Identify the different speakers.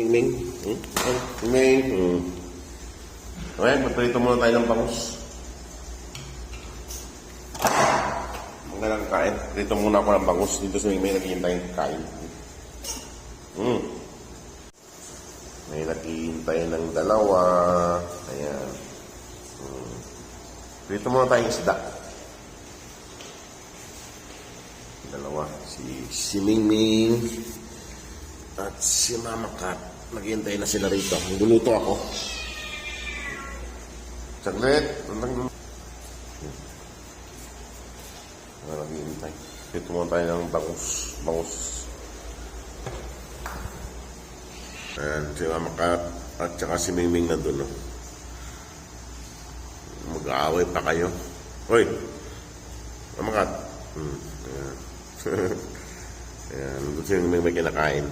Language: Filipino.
Speaker 1: Ming. Ming. Okay, magprito muna tayo ng bangus. Magandang kain. Prito muna ako ng bangus. Dito sa Ming naghihintay ng kain. May naghihintay ng dalawa. Ayan. Prito muna tayong isda. Dalawa. Si Ming at si Mama Kat. Naghihintay na sila rito. Nagluluto ako. Saglit. Naghihintay. Prito muna tayo ng bangus. Ayan, si Mama Kat at saka si Ming Ming nandun. No? Mag-aaway pa kayo. Hoy! Mama Kat. Ayan. Ayan, nandun si Ming Ming may kinakain.